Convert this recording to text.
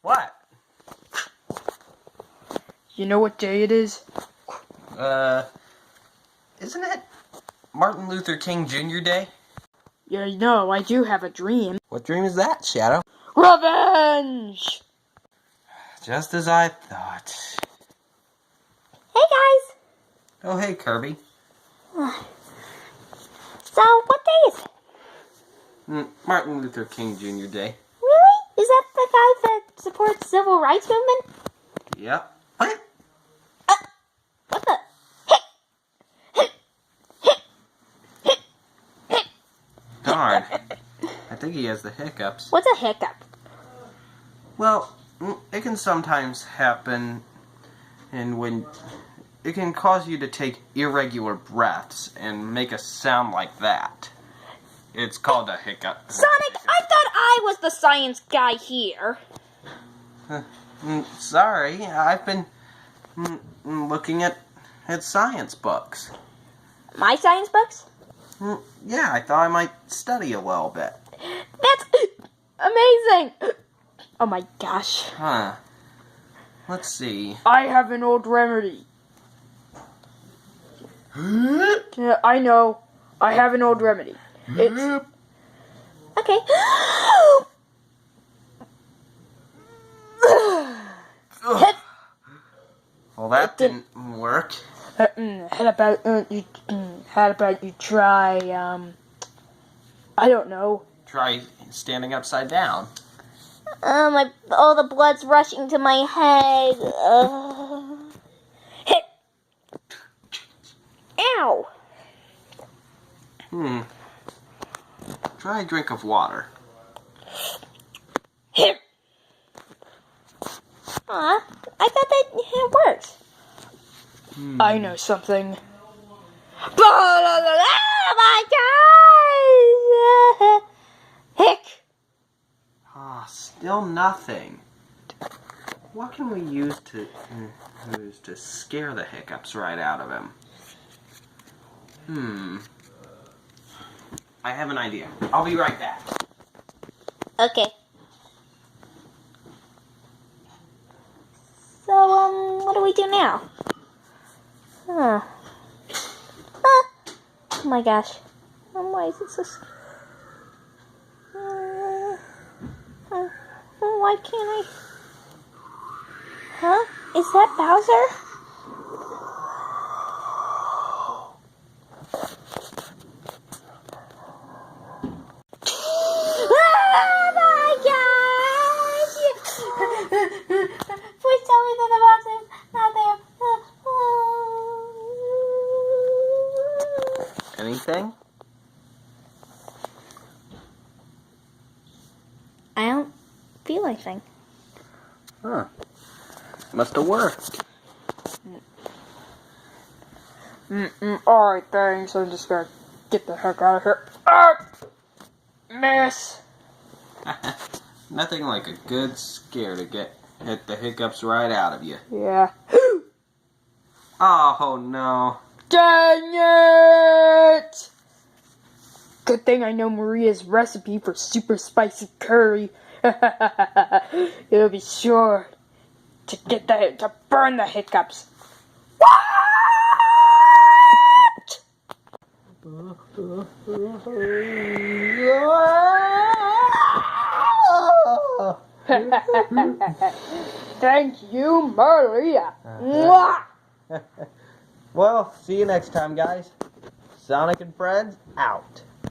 What? You know what day it is? Isn't it Martin Luther King Jr. Day? Yeah, no, I do have a dream. What dream is that, Shadow? Revenge! Just as I thought. Hey guys! Oh, hey, Kirby. So, what day is it? Martin Luther King Jr. Day. Really? Is that the guy that supports the civil rights movement? Yep. What? What the? Darn. I think he has the hiccups. What's a hiccup? Well, it can sometimes happen, and when it can cause you to take irregular breaths and make a sound like that. It's called a hiccup. Sonic, I thought I was the science guy here. Sorry, I've been looking at science books. My science books? Yeah, I thought I might study a little bit. That's amazing! Oh my gosh. Huh. Let's see. I have an old remedy. Yeah, I know. I have an old remedy. It's... Okay. Well, that didn't work. How about you try, I don't know. Try standing upside down. All the blood's rushing to my head. Hit. Ow. Try a drink of water. Hit. I thought that it works. I know something. Oh my God! Hick. Still nothing. What can we use to scare the hiccups right out of him? I have an idea. I'll be right back. Okay. So, what do we do now? Oh my gosh. Why is it so... why can't I... Huh? Is that Bowser? Oh my gosh! Please tell me that the box is not there. Anything? I don't feel anything. Huh. Must have worked. Alright, thanks. I'm just gonna get the heck out of here. Ah! Miss! Nothing like a good scare to hit the hiccups right out of you. Yeah. Oh no. Dang it! Good thing I know Maria's recipe for super spicy curry. It'll be sure to burn the hiccups. What? Thank you, Maria. Well, see you next time, guys. Sonic and Friends, out.